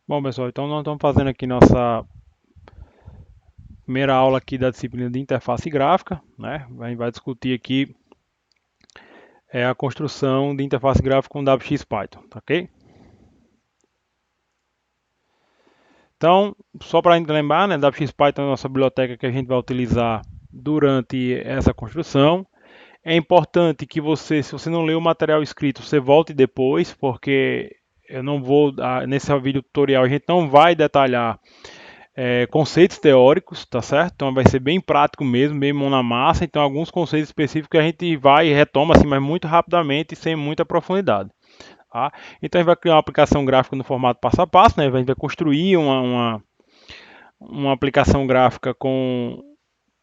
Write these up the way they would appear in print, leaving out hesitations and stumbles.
Bom, pessoal, então nós estamos fazendo aqui nossa primeira aula aqui da disciplina de interface gráfica, né? A gente vai discutir aqui a construção de interface gráfica com WX Python, tá ok? Então, só para a gente lembrar, né, WX Python é a nossa biblioteca que a gente vai utilizar durante essa construção. É importante que você, se você não leu o material escrito, você volte depois, porque eu não vou, nesse vídeo tutorial a gente não vai detalhar conceitos teóricos, tá certo? Então vai ser bem prático mesmo, bem mão na massa. Então alguns conceitos específicos a gente vai e retoma assim, mas muito rapidamente e sem muita profundidade. Tá? Então a gente vai criar uma aplicação gráfica no formato passo a passo, né? A gente vai construir uma aplicação gráfica com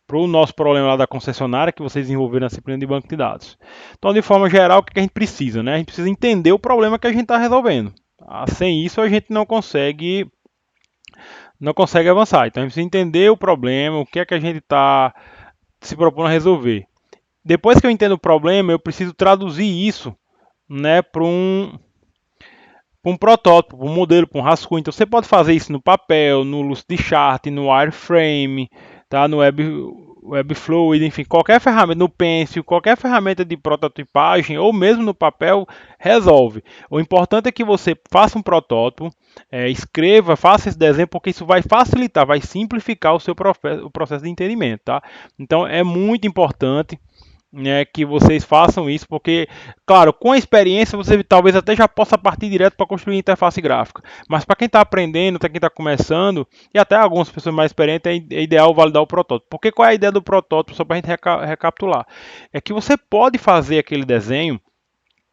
para o nosso problema lá da concessionária que vocês desenvolveram na disciplina de banco de dados. Então, de forma geral, o que a gente precisa? Né? A gente precisa entender o problema que a gente está resolvendo. Tá? Sem isso, a gente não consegue avançar. Então a gente precisa entender o problema, o que é que a gente está se propondo a resolver. Depois que eu entendo o problema, eu preciso traduzir isso, né, para um protótipo, para um modelo, para um rascunho. Então você pode fazer isso no papel, no Lucidchart, no Wireframe, tá, no Webfluid, enfim, qualquer ferramenta, no Pencil, qualquer ferramenta de prototipagem ou mesmo no papel resolve. O importante é que você faça um protótipo, escreva, faça esse desenho, porque isso vai facilitar, vai simplificar o processo de entendimento, tá? Então é muito importante, né, que vocês façam isso, porque, claro, com a experiência você talvez até já possa partir direto para construir interface gráfica. Mas para quem está aprendendo, para quem está começando, e até algumas pessoas mais experientes, é ideal validar o protótipo. Porque qual é a ideia do protótipo, só para a gente recapitular? É que você pode fazer aquele desenho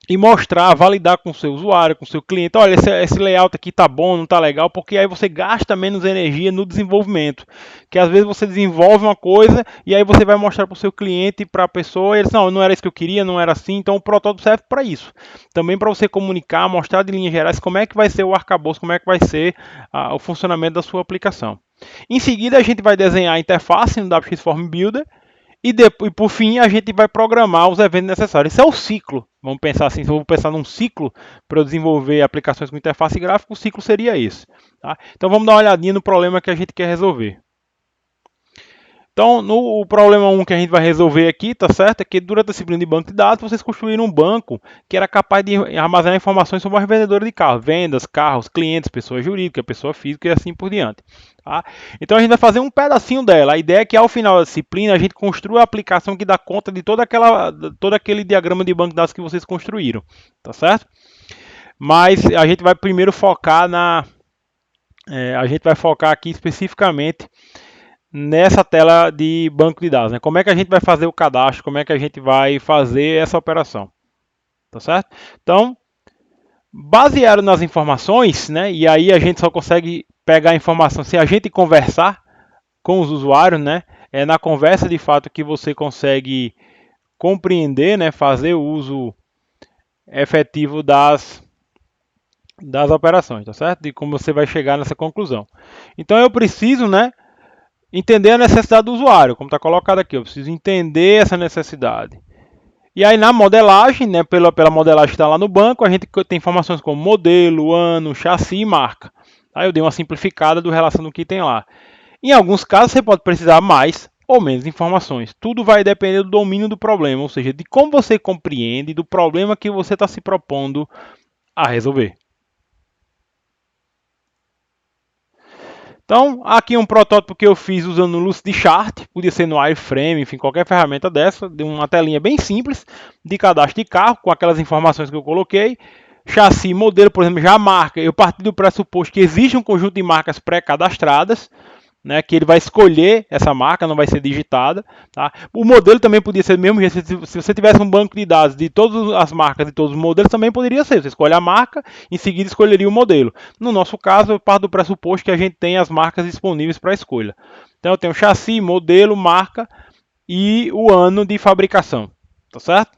e mostrar, validar com o seu usuário, com o seu cliente, olha, esse layout aqui tá bom, não tá legal, porque aí você gasta menos energia no desenvolvimento, que às vezes você desenvolve uma coisa e aí você vai mostrar para o seu cliente, para a pessoa, e eles, não era isso que eu queria, não era assim, então o protótipo serve para isso, também para você comunicar, mostrar de linhas gerais como é que vai ser o arcabouço, como é que vai ser o funcionamento da sua aplicação. Em seguida a gente vai desenhar a interface no WX Form Builder, e por fim, a gente vai programar os eventos necessários. Esse é o ciclo. Vamos pensar assim, se eu vou pensar num ciclo para eu desenvolver aplicações com interface gráfica, o ciclo seria esse. Tá? Então vamos dar uma olhadinha no problema que a gente quer resolver. Então, o problema 1 que a gente vai resolver aqui, tá certo? É que durante a disciplina de banco de dados, vocês construíram um banco que era capaz de armazenar informações sobre os vendedores de carros, vendas, carros, clientes, pessoa jurídica, pessoa física e assim por diante. Tá? Então a gente vai fazer um pedacinho dela. A ideia é que ao final da disciplina a gente construa a aplicação que dá conta de todo aquele diagrama de banco de dados que vocês construíram, tá certo? Mas a gente vai primeiro focar a gente vai focar aqui especificamente nessa tela de banco de dados, né? Como é que a gente vai fazer o cadastro, como é que a gente vai fazer essa operação, tá certo? Então, baseado nas informações, né? E aí a gente só consegue pegar a informação se a gente conversar com os usuários, né? É na conversa de fato que você consegue compreender, né? Fazer o uso efetivo das operações, tá certo? De como você vai chegar nessa conclusão. Então eu preciso, né? Entender a necessidade do usuário, como está colocado aqui. Eu preciso entender essa necessidade. E aí na modelagem, né, pela modelagem que está lá no banco, a gente tem informações como modelo, ano, chassi e marca. Aí eu dei uma simplificada do relação do que tem lá. Em alguns casos você pode precisar mais ou menos informações. Tudo vai depender do domínio do problema, ou seja, de como você compreende do problema que você está se propondo a resolver. Então, aqui um protótipo que eu fiz usando o Lucidchart, podia ser no Wireframe, enfim, qualquer ferramenta dessa, de uma telinha bem simples de cadastro de carro, com aquelas informações que eu coloquei. Chassi, modelo, por exemplo, já a marca, eu parti do pressuposto que existe um conjunto de marcas pré-cadastradas, né, que ele vai escolher essa marca, não vai ser digitada. Tá? O modelo também podia ser do mesmo jeito. Se você tivesse um banco de dados de todas as marcas e todos os modelos, também poderia ser. Você escolhe a marca, em seguida escolheria o modelo. No nosso caso, eu parto do pressuposto que a gente tem as marcas disponíveis para escolha. Então eu tenho chassi, modelo, marca e o ano de fabricação. Tá certo?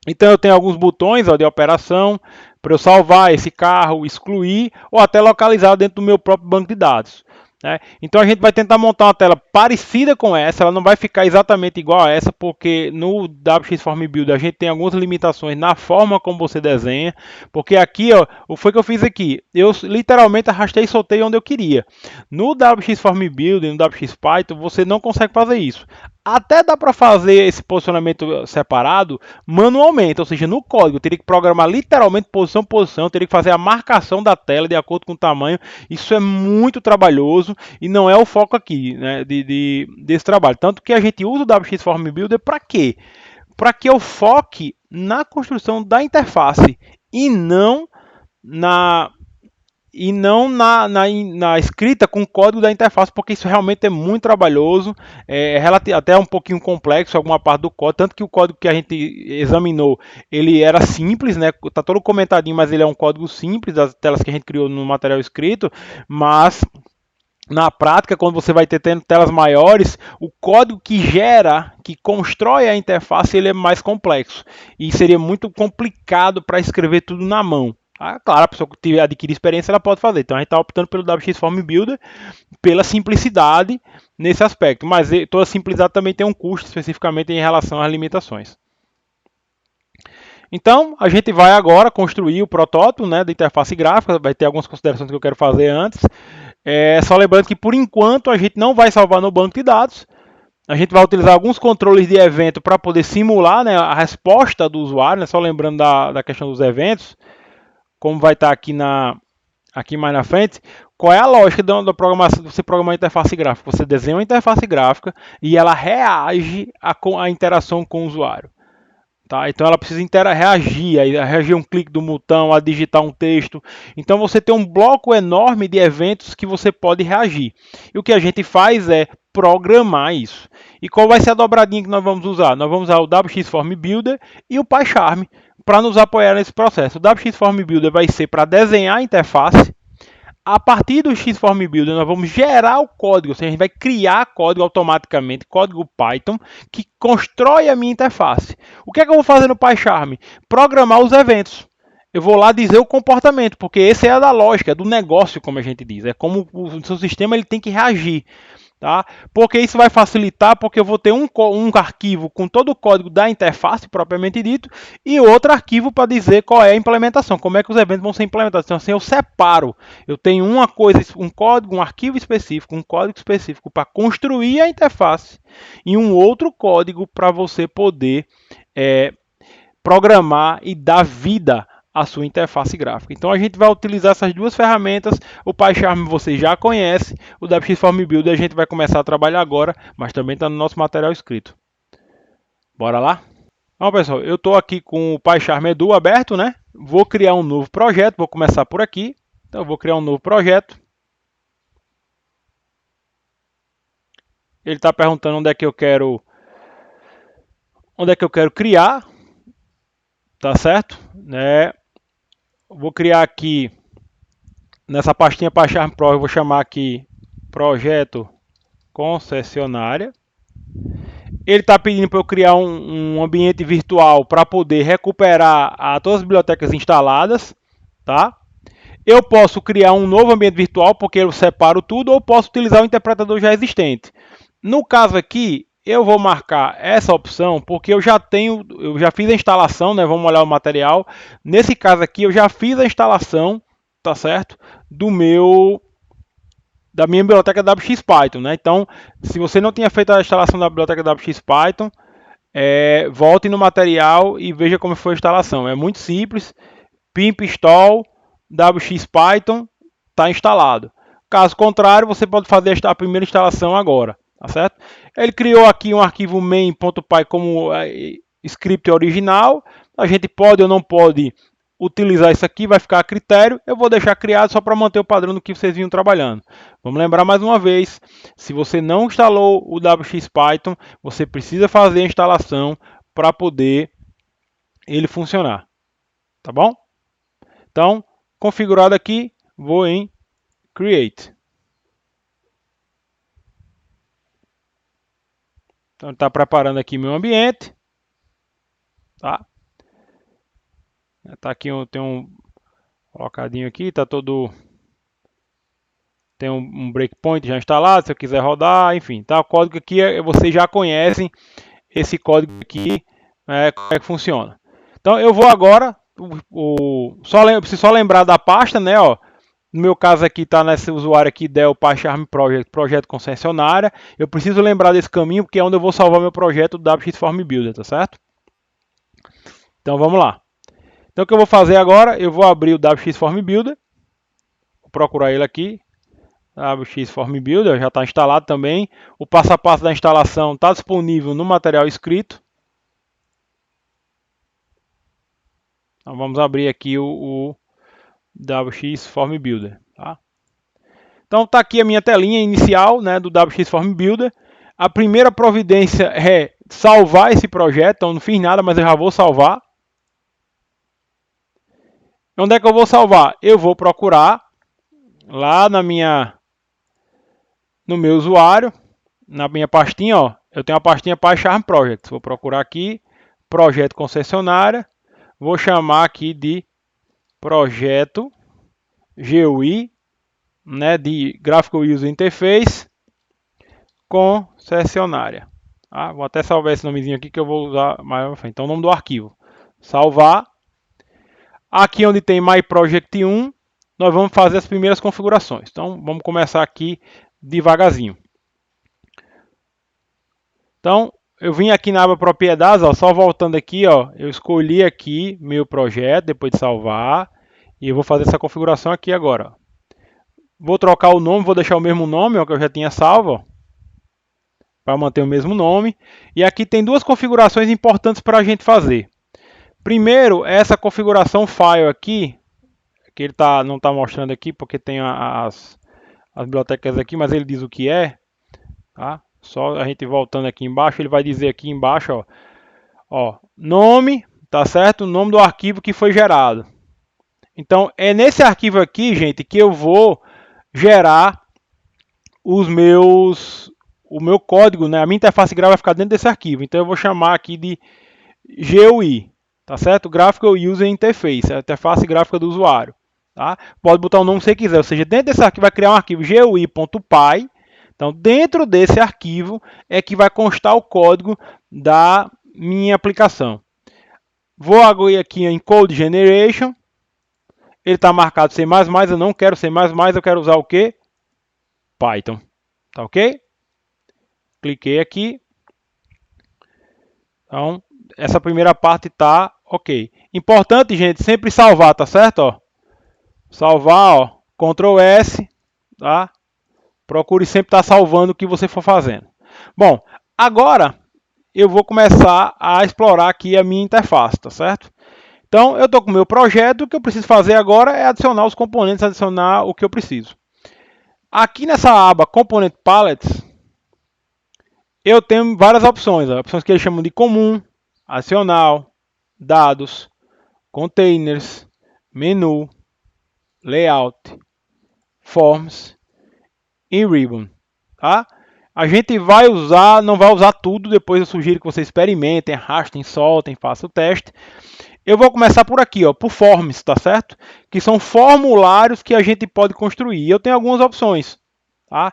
Então eu tenho alguns botões de operação para eu salvar esse carro, excluir ou até localizar dentro do meu próprio banco de dados. né? Então a gente vai tentar montar uma tela parecida com essa, ela não vai ficar exatamente igual a essa, porque no WX Form Builder a gente tem algumas limitações na forma como você desenha, porque aqui, ó, o que foi que eu fiz aqui? Eu literalmente arrastei e soltei onde eu queria. No WX Form Builder, no WX Python, você não consegue fazer isso. Até dá para fazer esse posicionamento separado manualmente, ou seja, no código eu teria que programar literalmente posição por posição, eu teria que fazer a marcação da tela de acordo com o tamanho. Isso é muito trabalhoso e não é o foco aqui, né, desse trabalho. Tanto que a gente usa o WX Form Builder para quê? Para que eu foque na construção da interface e não na na escrita com o código da interface, porque isso realmente é muito trabalhoso, até um pouquinho complexo alguma parte do código, tanto que o código que a gente examinou, ele era simples, né? Tá todo comentadinho, mas ele é um código simples das telas que a gente criou no material escrito, mas na prática, quando você vai ter tendo telas maiores, o código que gera, que constrói a interface, ele é mais complexo e seria muito complicado para escrever tudo na mão. Claro, a pessoa que adquirir experiência ela pode fazer. Então a gente está optando pelo WX Form Builder pela simplicidade nesse aspecto, mas toda simplicidade também tem um custo especificamente em relação às limitações. Então a gente vai agora construir o protótipo, né, da interface gráfica. Vai ter algumas considerações que eu quero fazer antes. Só lembrando que por enquanto a gente não vai salvar no banco de dados. A gente vai utilizar alguns controles de evento para poder simular, né, a resposta do usuário, né, só lembrando da questão dos eventos, como vai estar aqui mais na frente. Qual é a lógica da programação, você programar uma interface gráfica? Você desenha uma interface gráfica e ela reage à interação com o usuário. Tá? Então ela precisa reagir, a reagir um clique do botão, a digitar um texto. Então você tem um bloco enorme de eventos que você pode reagir. E o que a gente faz é programar isso. E qual vai ser a dobradinha que nós vamos usar? Nós vamos usar o WX Form Builder e o PyCharm para nos apoiar nesse processo. O WX Form Builder vai ser para desenhar a interface. A partir do XForm Builder, nós vamos gerar o código, ou seja, a gente vai criar código automaticamente, código Python, que constrói a minha interface. O que é que eu vou fazer no PyCharm? Programar os eventos. Eu vou lá dizer o comportamento, porque esse é a da lógica, é do negócio, como a gente diz. É como o seu sistema ele tem que reagir. Tá? Porque isso vai facilitar, porque eu vou ter um arquivo com todo o código da interface propriamente dito e outro arquivo para dizer qual é a implementação, como é que os eventos vão ser implementados. Então assim eu separo, eu tenho uma coisa, um código, um arquivo específico, um código específico para construir a interface e um outro código para você poder programar e dar vida a sua interface gráfica. Então a gente vai utilizar essas duas ferramentas. O PyCharm você já conhece, o WX Form Builder a gente vai começar a trabalhar agora, mas também está no nosso material escrito. Bora lá? Bom, pessoal, eu estou aqui com o PyCharm Edu aberto, né? Vou criar um novo projeto, vou começar por aqui. Então eu vou criar um novo projeto. Ele está perguntando onde é que eu quero criar, tá certo? Né? Vou criar aqui nessa pastinha PyCharm Pro, eu vou chamar aqui projeto concessionária. Ele está pedindo para eu criar um ambiente virtual para poder recuperar todas as bibliotecas instaladas, tá? Eu posso criar um novo ambiente virtual porque eu separo tudo, ou posso utilizar o interpretador já existente. No caso aqui, eu vou marcar essa opção porque eu já fiz a instalação, né? Vamos olhar o material. Nesse caso aqui, eu já fiz a instalação, tá certo? Da minha biblioteca WX Python, né? Então, se você não tinha feito a instalação da biblioteca WX Python, volte no material e veja como foi a instalação. É muito simples. Pimp install WX Python está instalado. Caso contrário, você pode fazer a primeira instalação agora, tá certo? Ele criou aqui um arquivo main.py como script original. A gente pode ou não pode utilizar isso aqui, vai ficar a critério. Eu vou deixar criado só para manter o padrão do que vocês vinham trabalhando. Vamos lembrar mais uma vez, se você não instalou o WX Python, você precisa fazer a instalação para poder ele funcionar. Tá bom? Então, configurado aqui, vou em Create. Então, está preparando aqui meu ambiente. Tá? Tá aqui, tem um colocadinho aqui, tá todo tem um breakpoint já instalado, se eu quiser rodar, enfim, tá? O código aqui, vocês já conhecem esse código aqui, como é que funciona. Então eu vou agora, preciso só lembrar da pasta, né? Ó, no meu caso aqui está nesse usuário aqui, Dell PyCharm Project, projeto concessionária. Eu preciso lembrar desse caminho, porque é onde eu vou salvar meu projeto do WX Form Builder, tá certo? Então vamos lá. Então o que eu vou fazer agora, eu vou abrir o WX Form Builder, vou procurar ele aqui, WX Form Builder, já está instalado também. O passo a passo da instalação está disponível no material escrito. Então vamos abrir aqui o WX Form Builder. Tá? Então está aqui a minha telinha inicial, né, do WX Form Builder. A primeira providência é salvar esse projeto, então não fiz nada, mas eu já vou salvar. Onde é que eu vou salvar? Eu vou procurar lá no meu usuário, na minha pastinha, ó, eu tenho a pastinha PyCharm Project. Vou procurar aqui, projeto concessionária, vou chamar aqui de projeto GUI, né, de Graphical User Interface concessionária. Ah, vou até salvar esse nomezinho aqui que eu vou usar mais pra frente. Então, o nome do arquivo. Salvar. Aqui onde tem My Project 1, nós vamos fazer as primeiras configurações. Então, vamos começar aqui devagarzinho. Então, eu vim aqui na aba propriedades, ó, só voltando aqui, ó, eu escolhi aqui meu projeto, depois de salvar, e eu vou fazer essa configuração aqui agora. Vou trocar o nome, vou deixar o mesmo nome, ó, que eu já tinha salvo, para manter o mesmo nome. E aqui tem duas configurações importantes para a gente fazer. Primeiro, essa configuração file aqui, que ele não está mostrando aqui, porque tem as bibliotecas aqui, mas ele diz o que é. Tá? Só a gente voltando aqui embaixo, ele vai dizer aqui embaixo, ó, nome, tá certo? O nome do arquivo que foi gerado. Então, é nesse arquivo aqui, gente, que eu vou gerar o meu código, né? A minha interface gráfica vai ficar dentro desse arquivo. Então, eu vou chamar aqui de GUI, tá certo? Graphical User Interface, a interface gráfica do usuário. Tá? Pode botar o nome que você quiser, ou seja, dentro desse arquivo vai criar um arquivo GUI.py. Então, dentro desse arquivo é que vai constar o código da minha aplicação. Vou agora aqui em Code Generation. Ele está marcado C++, eu não quero C++, eu quero usar o quê? Python. Tá ok? Cliquei aqui. Então, essa primeira parte está ok. Importante, gente, sempre salvar, tá certo? Ó, salvar, ó, Ctrl S, tá? Procure sempre estar salvando o que você for fazendo. Bom, agora eu vou começar a explorar aqui a minha interface, tá certo? Então, eu estou com o meu projeto, o que eu preciso fazer agora é adicionar os componentes, adicionar o que eu preciso. Aqui nessa aba Component Palettes, eu tenho várias opções. Opções que eles chamam de comum, adicional, dados, containers, menu, layout, forms e ribbon. Tá? A gente vai usar, não vai usar tudo, depois eu sugiro que vocês experimentem, arrastem, soltem, façam o teste. Eu vou começar por aqui, ó, por forms, tá certo? Que são formulários que a gente pode construir. Eu tenho algumas opções, tá?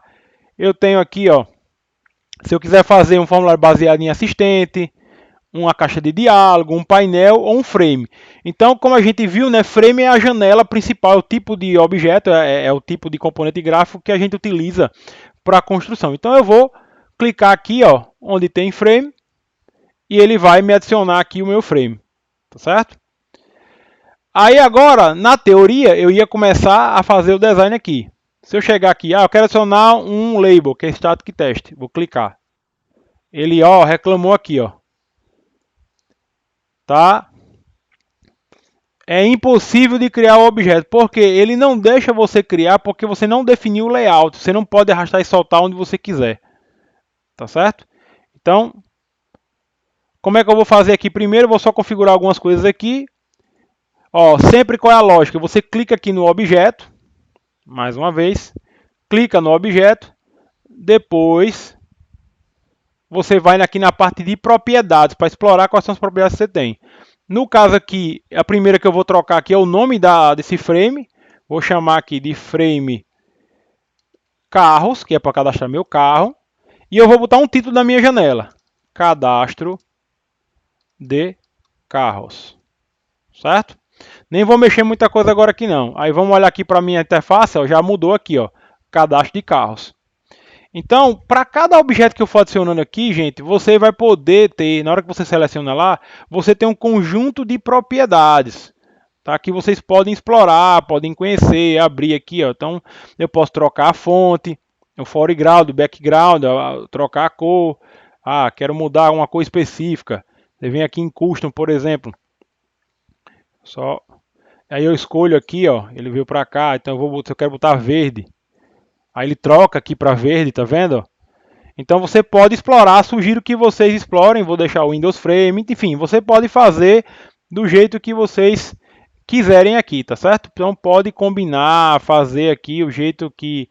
Eu tenho aqui, ó, se eu quiser fazer um formulário baseado em assistente, uma caixa de diálogo, um painel ou um frame. Então, como a gente viu, né, frame é a janela principal, é o tipo de objeto, é o tipo de componente gráfico que a gente utiliza para a construção. Então, eu vou clicar aqui, ó, onde tem frame, e ele vai me adicionar aqui o meu frame. Tá certo? Aí agora, na teoria, eu ia começar a fazer o design aqui. Se eu chegar aqui, eu quero adicionar um label, que é Static Test. Vou clicar. Ele, ó, reclamou aqui, ó. Tá? É impossível de criar o objeto, porque ele não deixa você criar, porque você não definiu o layout. Você não pode arrastar e soltar onde você quiser. Tá certo? Então, como é que eu vou fazer aqui? Primeiro, eu vou só configurar algumas coisas aqui. Ó, sempre qual é a lógica? Você clica aqui no objeto, mais uma vez, clica no objeto, depois você vai aqui na parte de propriedades, para explorar quais são as propriedades que você tem. No caso aqui, a primeira que eu vou trocar aqui é o nome desse frame, vou chamar aqui de frame carros, que é para cadastrar meu carro, e eu vou botar um título da minha janela, cadastro de carros, certo? Nem vou mexer muita coisa agora aqui não. Aí vamos olhar aqui para a minha interface, ó, já mudou aqui, ó, cadastro de carros. Então, para cada objeto que eu for adicionando aqui, gente, você vai poder ter, na hora que você seleciona lá, você tem um conjunto de propriedades, tá? Que vocês podem explorar, podem conhecer, abrir aqui, ó. Então, eu posso trocar a fonte, o foreground, o background, trocar a cor. Ah, quero mudar uma cor específica. Você vem aqui em custom, por exemplo. Só aí eu escolho aqui, ó, ele veio para cá, então eu quero botar verde. Aí ele troca aqui para verde, tá vendo? Então você pode explorar, sugiro que vocês explorem, vou deixar o Windows Frame, enfim, você pode fazer do jeito que vocês quiserem aqui, tá certo? Então pode combinar, fazer aqui o jeito que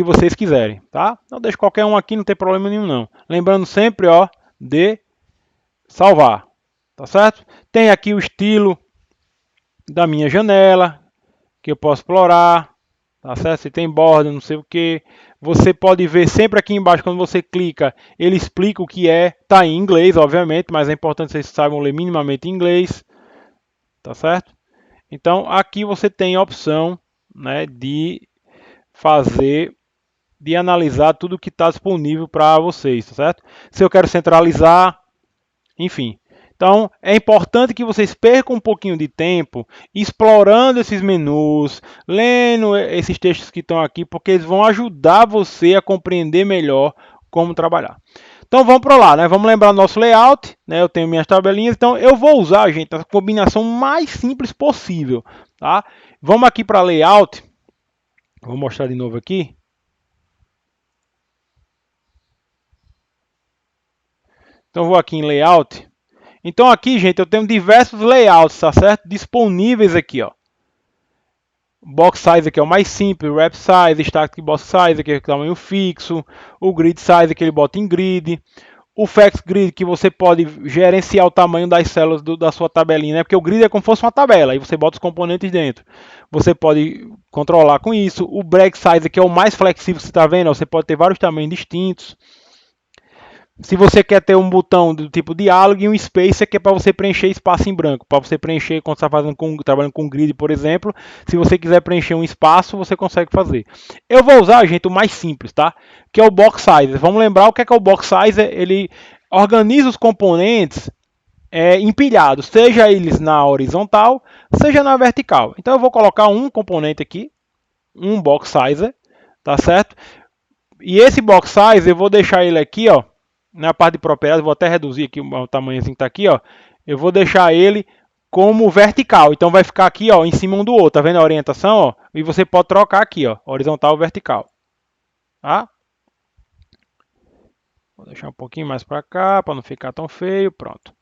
vocês quiserem, tá? Então deixa qualquer um aqui, não tem problema nenhum não. Lembrando sempre, ó, de salvar, tá certo? Tem aqui o estilo da minha janela, que eu posso explorar, tá certo? Se tem borda, não sei o que. Você pode ver sempre aqui embaixo, quando você clica, ele explica o que é. Tá em inglês, obviamente, mas é importante que vocês saibam ler minimamente inglês, tá certo? Então aqui você tem a opção, né, de fazer, de analisar tudo que está disponível para vocês, tá certo? Se eu quero centralizar, enfim. Então, é importante que vocês percam um pouquinho de tempo explorando esses menus, lendo esses textos que estão aqui, porque eles vão ajudar você a compreender melhor como trabalhar. Então, vamos para lá, né? Vamos lembrar nosso layout, né? Eu tenho minhas tabelinhas, então eu vou usar, gente, a combinação mais simples possível, tá? Vamos aqui para layout. Vou mostrar de novo aqui. Então, vou aqui em layout. Então aqui, gente, eu tenho diversos layouts, tá certo? Disponíveis aqui, ó. Box size aqui é o mais simples, wrap size, static box size, que é o tamanho fixo, o grid size que ele bota em grid, o fax grid que você pode gerenciar o tamanho das células da sua tabelinha, né? Porque o grid é como se fosse uma tabela, aí você bota os componentes dentro. Você pode controlar com isso. O break size que é o mais flexível, você está vendo? Você pode ter vários tamanhos distintos. Se você quer ter um botão do tipo diálogo e um spacer que é para você preencher espaço em branco, para você preencher quando está trabalhando com grid, por exemplo, se você quiser preencher um espaço, você consegue fazer. Eu vou usar, gente, o mais simples, tá? Que é o box size. Vamos lembrar o que é o box size? Ele organiza os componentes empilhados, seja eles na horizontal, seja na vertical. Então eu vou colocar um componente aqui, um box size, tá certo? E esse box size eu vou deixar ele aqui, ó, na parte de propriedades, vou até reduzir aqui o tamanho assim que está aqui, ó. Eu vou deixar ele como vertical, então vai ficar aqui, ó, em cima um do outro, tá vendo a orientação, ó? E você pode trocar aqui, ó, horizontal ou vertical, tá? Vou deixar um pouquinho mais para cá, para não ficar tão feio, pronto.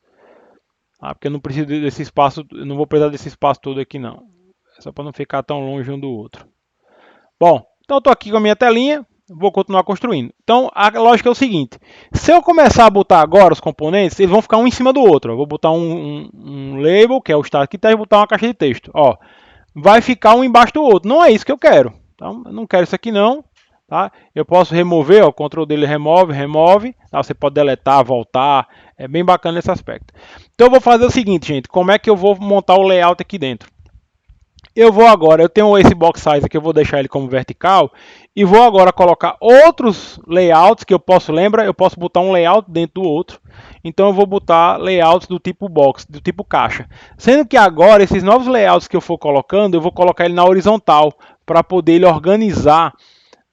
Porque eu não preciso desse espaço, eu não vou precisar desse espaço todo aqui não. É só para não ficar tão longe um do outro. Bom, então eu estou aqui com a minha telinha. Vou continuar construindo. Então, a lógica é o seguinte. Se eu começar a botar agora os componentes, eles vão ficar um em cima do outro. Eu vou botar um label, que é o static text, e botar uma caixa de texto. Ó, vai ficar um embaixo do outro. Não é isso que eu quero. Então, eu não quero isso aqui não. Tá? Eu posso remover, ó, o control dele remove. Tá? Você pode deletar, voltar. É bem bacana esse aspecto. Então, eu vou fazer o seguinte, gente. Como é que eu vou montar o layout aqui dentro? Eu vou agora, eu tenho esse box size aqui, eu vou deixar ele como vertical e vou agora colocar outros layouts que eu posso, lembra? Eu posso botar um layout dentro do outro. Então eu vou botar layouts do tipo box, do tipo caixa. Sendo que agora esses novos layouts que eu for colocando, eu vou colocar ele na horizontal para poder ele organizar,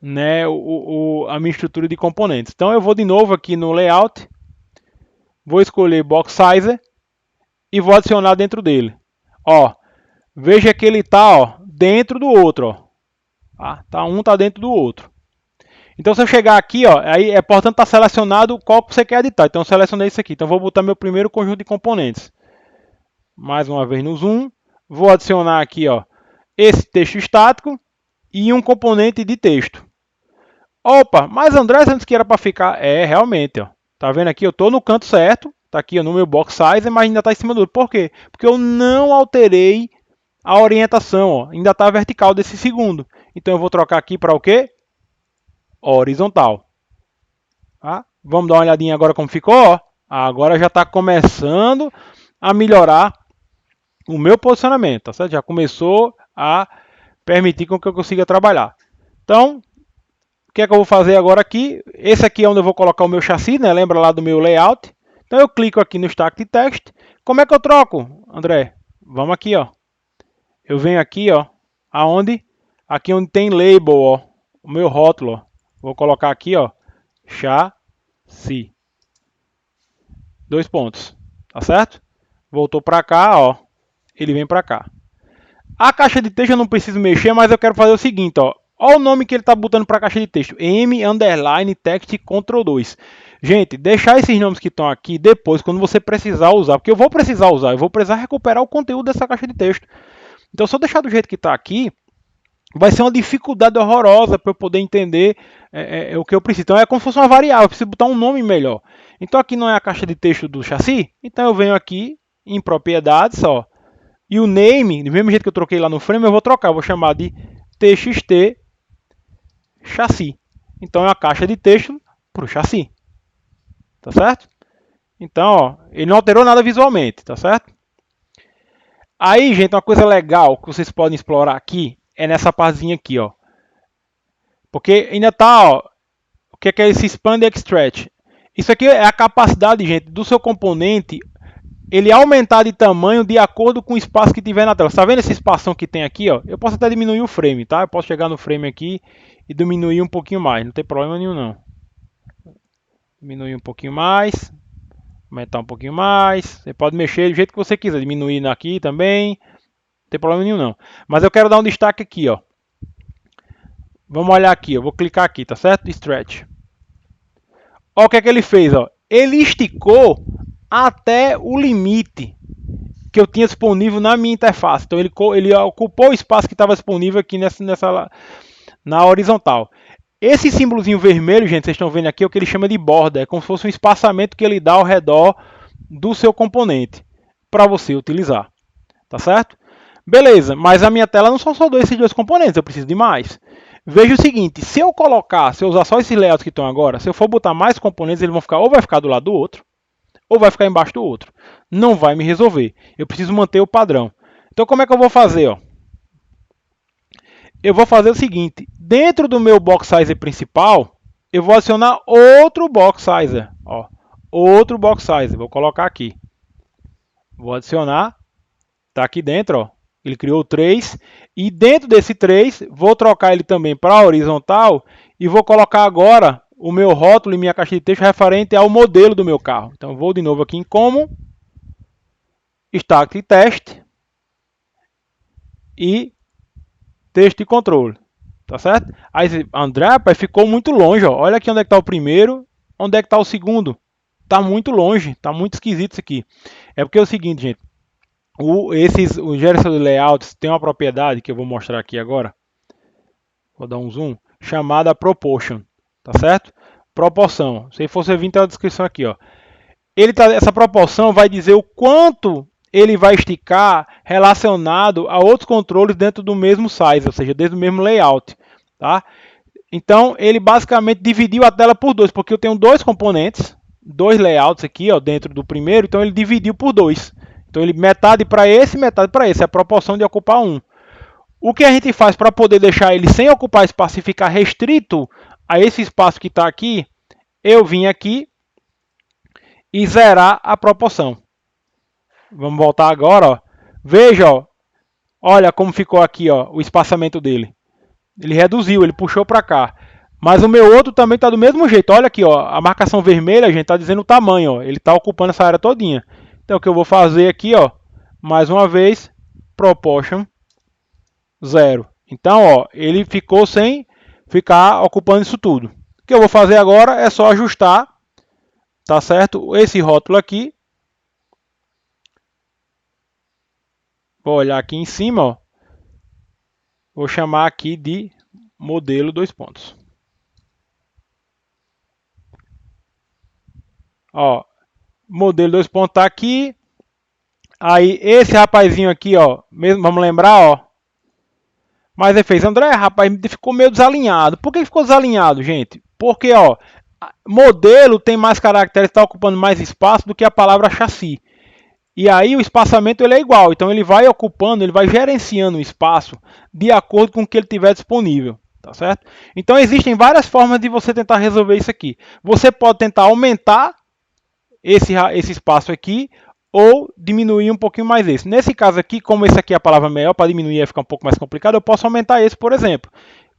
né, a minha estrutura de componentes. Então eu vou de novo aqui no layout, vou escolher box size e vou adicionar dentro dele. Ó, veja que ele está dentro do outro. Ó. Um está dentro do outro. Então, se eu chegar aqui, ó, aí é importante estar selecionado qual que você quer editar. Então, eu selecionei isso aqui. Então, vou botar meu primeiro conjunto de componentes. Mais uma vez no zoom. Vou adicionar aqui, ó, esse texto estático e um componente de texto. Opa, mas André, antes que era para ficar... realmente, ó. Tá vendo aqui? Eu estou no canto certo. Está aqui ó, no meu box size, mas ainda está em cima do outro. Por quê? Porque eu não alterei a orientação, ó, ainda está vertical desse segundo. Então eu vou trocar aqui para o quê? horizontal. Tá? Vamos dar uma olhadinha agora como ficou. Ó. Agora já está começando a melhorar o meu posicionamento. Tá certo? Já começou a permitir com que eu consiga trabalhar. Então, o que é que eu vou fazer agora aqui? Esse aqui é onde eu vou colocar o meu chassi, né? Lembra lá do meu layout? Então eu clico aqui no Stack de Text. Como é que eu troco, André? Vamos aqui, ó. Eu venho aqui, ó. Aonde? Aqui onde tem label, ó. O meu rótulo, ó. Vou colocar aqui, ó. Chassi. 2 pontos. Tá certo? Voltou para cá, ó. Ele vem para cá. A caixa de texto eu não preciso mexer, mas eu quero fazer o seguinte, ó. Olha o nome que ele está botando para a caixa de texto. M_text Ctrl 2. Gente, deixar esses nomes que estão aqui depois, quando você precisar usar. Porque eu vou precisar usar. Eu vou precisar recuperar o conteúdo dessa caixa de texto. Então, se eu deixar do jeito que está aqui, vai ser uma dificuldade horrorosa para eu poder entender o que eu preciso. Então, é como se fosse uma variável. Eu preciso botar um nome melhor. Então, aqui não é a caixa de texto do chassi. Então, eu venho aqui em propriedades, ó. E o name, do mesmo jeito que eu troquei lá no frame, eu vou trocar. Eu vou chamar de txt chassi. Então é uma caixa de texto para o chassi. Tá certo? Então, ó, ele não alterou nada visualmente, tá certo? Aí, gente, uma coisa legal que vocês podem explorar aqui é nessa partezinha aqui, ó. Porque ainda tá, ó, o que é esse expand e extract? Isso aqui é a capacidade, gente, do seu componente ele aumentar de tamanho de acordo com o espaço que tiver na tela. Está vendo esse espação que tem aqui? Ó? Eu posso até diminuir o frame, tá? Eu posso chegar no frame aqui e diminuir um pouquinho mais. Não tem problema nenhum, não. Diminuir um pouquinho mais. Aumentar um pouquinho mais. Você pode mexer do jeito que você quiser. Diminuir aqui também. Não tem problema nenhum, não. Mas eu quero dar um destaque aqui, ó. Vamos olhar aqui. Eu vou clicar aqui, tá certo? Stretch. Olha o que é que ele fez, ó. Ele esticou até o limite que eu tinha disponível na minha interface. Então ele ocupou o espaço que estava disponível aqui na horizontal. Esse símbolozinho vermelho, gente, vocês estão vendo aqui, é o que ele chama de borda. É como se fosse um espaçamento que ele dá ao redor do seu componente para você utilizar. Tá certo? Beleza, mas a minha tela não são só esses dois componentes, eu preciso de mais. Veja o seguinte, se eu usar só esses layouts que estão agora, se eu for botar mais componentes, eles vão ficar, ou vai ficar do lado do outro, ou vai ficar embaixo do outro. Não vai me resolver. Eu preciso manter o padrão. Então como é que eu vou fazer? Ó? Eu vou fazer o seguinte. Dentro do meu box sizer principal, eu vou adicionar outro box sizer. Ó. Outro box sizer. Vou colocar aqui. Vou adicionar. Está aqui dentro. Ó. Ele criou 3. E dentro desse 3, vou trocar ele também para horizontal. E vou colocar agora o meu rótulo e minha caixa de texto referente ao modelo do meu carro. Então vou de novo aqui em Common, Stack de Teste e texto de controle. Tá certo? Aí André, rapaz, ficou muito longe. Ó. Olha aqui onde é que está o primeiro, onde é que está o segundo. Está muito longe, está muito esquisito isso aqui. É porque é o seguinte, gente. O geração de layouts tem uma propriedade que eu vou mostrar aqui agora. Vou dar um zoom. Chamada proportion. Tá certo? Proporção. Se você vir, tem a descrição aqui, ó. Essa proporção vai dizer o quanto ele vai esticar relacionado a outros controles dentro do mesmo size, ou seja, dentro do mesmo layout. Tá? Então, ele basicamente dividiu a tela por dois, porque eu tenho dois componentes, dois layouts aqui ó, dentro do primeiro, então ele dividiu por dois. Então, ele metade para esse, metade para esse, é a proporção de ocupar um. O que a gente faz para poder deixar ele sem ocupar espaço e ficar restrito a esse espaço que está aqui, eu vim aqui e zerar a proporção. Vamos voltar agora. Ó. Veja, ó. Olha como ficou aqui ó, o espaçamento dele. Ele reduziu, ele puxou para cá. Mas o meu outro também está do mesmo jeito. Olha aqui, ó, a marcação vermelha, a gente está dizendo o tamanho. Ó, ele está ocupando essa área todinha. Então o que eu vou fazer aqui, ó, mais uma vez, proportion 0. Então, ó, ele ficou sem ficar ocupando isso tudo. O que eu vou fazer agora é só ajustar, tá certo? Esse rótulo aqui. Vou olhar aqui em cima, ó. Vou chamar aqui de modelo 2 pontos. Ó, modelo 2 pontos tá aqui. Aí esse rapazinho aqui, ó, mesmo, vamos lembrar, ó. Mas ele fez, André, rapaz, ficou meio desalinhado. Por que ficou desalinhado, gente? Porque, ó, modelo tem mais caracteres, está ocupando mais espaço do que a palavra chassi. E aí o espaçamento ele é igual, então ele vai ocupando, ele vai gerenciando o espaço de acordo com o que ele tiver disponível, tá certo? Então existem várias formas de você tentar resolver isso aqui. Você pode tentar aumentar esse espaço aqui ou diminuir um pouquinho mais esse. Nesse caso aqui, como esse aqui é a palavra melhor, para diminuir vai ficar um pouco mais complicado, eu posso aumentar esse, por exemplo.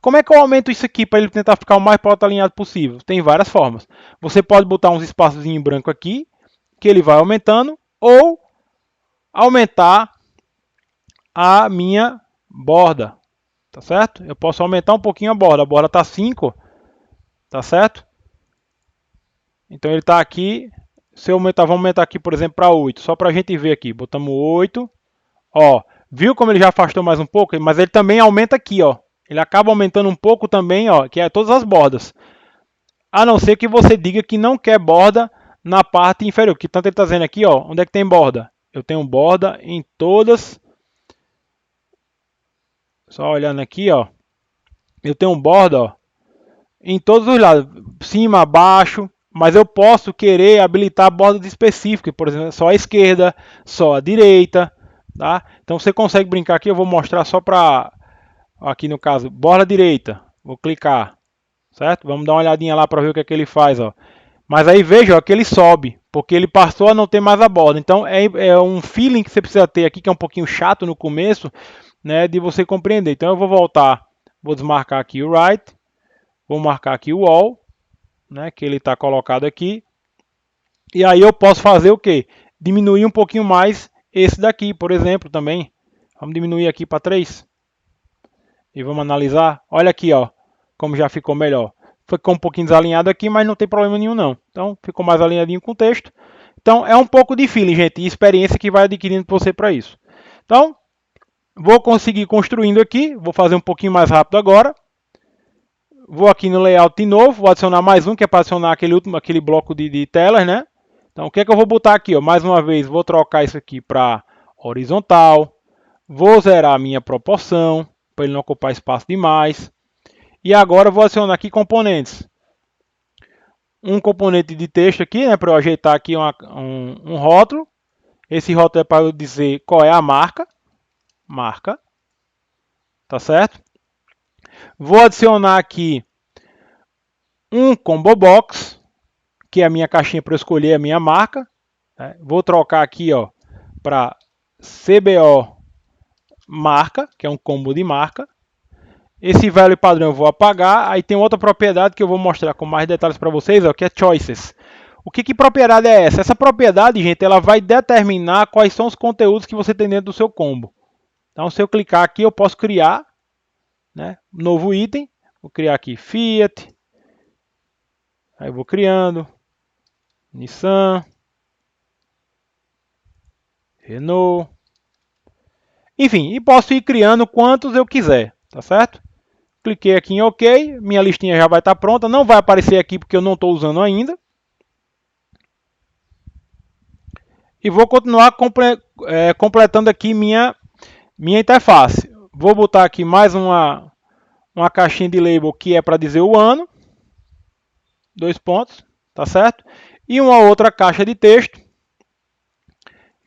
Como é que eu aumento isso aqui para ele tentar ficar o mais proto-alinhado possível? Tem várias formas. Você pode botar uns espaços em branco aqui, que ele vai aumentando, ou aumentar a minha borda, tá certo? Eu posso aumentar um pouquinho a borda está 5, tá certo? Então ele está aqui, se eu aumentar, vamos aumentar aqui, por exemplo, para 8, só para a gente ver aqui, botamos 8, ó, viu como ele já afastou mais um pouco? Mas ele também aumenta aqui, ó, ele acaba aumentando um pouco também, ó, que é todas as bordas, a não ser que você diga que não quer borda na parte inferior, que tanto ele está dizendo aqui, ó, onde é que tem borda? Eu tenho borda em todas. Só olhando aqui, ó. Eu tenho borda, ó, em todos os lados, cima, baixo, mas eu posso querer habilitar bordas específicas, por exemplo, só a esquerda, só a direita, tá? Então você consegue brincar aqui, eu vou mostrar só para aqui no caso, borda direita. Vou clicar, certo? Vamos dar uma olhadinha lá para ver o que é que ele faz, ó. Mas aí veja, ó, que ele sobe, porque ele passou a não ter mais a borda. Então é um feeling que você precisa ter aqui, que é um pouquinho chato no começo, né, de você compreender. Então eu vou voltar, vou desmarcar aqui o right, vou marcar aqui o all, né, que ele está colocado aqui. E aí eu posso fazer o que? Diminuir um pouquinho mais esse daqui, por exemplo, também. Vamos diminuir aqui para 3. E vamos analisar. Olha aqui, ó, como já ficou melhor. Ficou um pouquinho desalinhado aqui, mas não tem problema nenhum não. Então ficou mais alinhadinho com o texto. Então é um pouco de feeling, gente, e experiência que vai adquirindo você para isso. Então, vou conseguir construindo aqui. Vou fazer um pouquinho mais rápido agora. Vou aqui no layout de novo. Vou adicionar mais um, que é para adicionar aquele bloco de telas, né? Então o que é que eu vou botar aqui? Ó? Mais uma vez, vou trocar isso aqui para horizontal. Vou zerar a minha proporção, para ele não ocupar espaço demais. E agora eu vou adicionar aqui componentes. Um componente de texto aqui, né, para eu ajeitar aqui um rótulo. Esse rótulo é para eu dizer qual é a marca. Marca. Tá certo? Vou adicionar aqui um combo box, que é a minha caixinha para eu escolher a minha marca. Vou trocar aqui para CBO marca, que é um combo de marca. Esse value padrão eu vou apagar. Aí tem outra propriedade que eu vou mostrar com mais detalhes para vocês, ó, que é choices. O que propriedade é essa? Essa propriedade, gente, ela vai determinar quais são os conteúdos que você tem dentro do seu combo. Então, se eu clicar aqui, eu posso criar, né, um novo item. Vou criar aqui Fiat. Aí eu vou criando. Nissan. Renault. Enfim, e posso ir criando quantos eu quiser, tá certo? Cliquei aqui em OK, minha listinha já vai estar pronta. Não vai aparecer aqui porque eu não estou usando ainda. E vou continuar completando aqui minha interface. Vou botar aqui mais uma caixinha de label que é para dizer o ano. 2 pontos, tá certo? E uma outra caixa de texto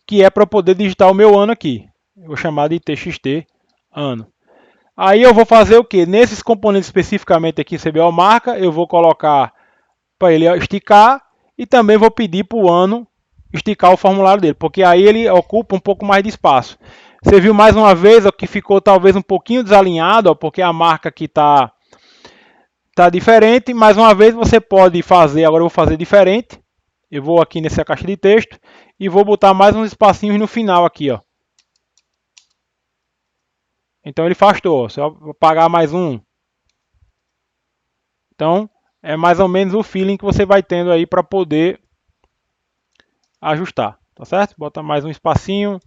que é para poder digitar o meu ano aqui. Eu vou chamar de TXT ano. Aí eu vou fazer o que? Nesses componentes especificamente aqui, CBO marca, eu vou colocar para ele esticar e também vou pedir para o ano esticar o formulário dele, porque aí ele ocupa um pouco mais de espaço. Você viu mais uma vez ó, que ficou talvez um pouquinho desalinhado, ó, porque a marca aqui está diferente. Mais uma vez você pode fazer, agora eu vou fazer diferente. Eu vou aqui nessa caixa de texto e vou botar mais uns espacinhos no final aqui, ó. Então ele afastou. Se eu apagar mais um. Então é mais ou menos o feeling que você vai tendo aí para poder ajustar, tá certo? Bota mais um espacinho.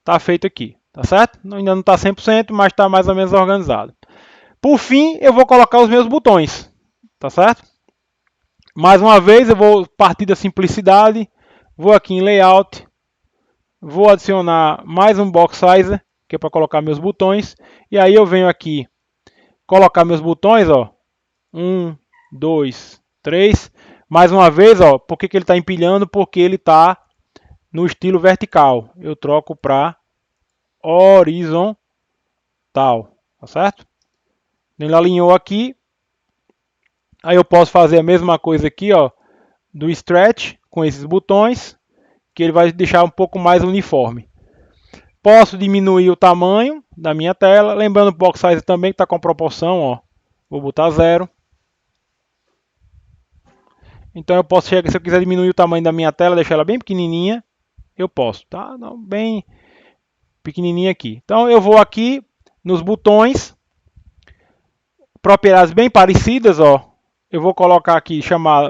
Tá feito aqui, tá certo? Ainda não está 100%, mas está mais ou menos organizado. Por fim, eu vou colocar os meus botões, tá certo? Mais uma vez, eu vou partir da simplicidade. Vou aqui em Layout. Vou adicionar mais um Box Sizer, que é para colocar meus botões. E aí eu venho aqui colocar meus botões, ó. 1, 2, 3. Mais uma vez, ó, por que ele está empilhando? Porque ele está no estilo vertical. Eu troco para horizontal, tá certo? Ele alinhou aqui. Aí eu posso fazer a mesma coisa aqui, ó, do stretch com esses botões, que ele vai deixar um pouco mais uniforme. Posso diminuir o tamanho da minha tela, lembrando o box size também que está com proporção, ó. Vou botar 0. Então eu posso chegar, se eu quiser diminuir o tamanho da minha tela, deixar ela bem pequenininha, eu posso, tá? Não, bem pequenininha aqui. Então eu vou aqui nos botões, propriedades bem parecidas, ó. Eu vou colocar aqui,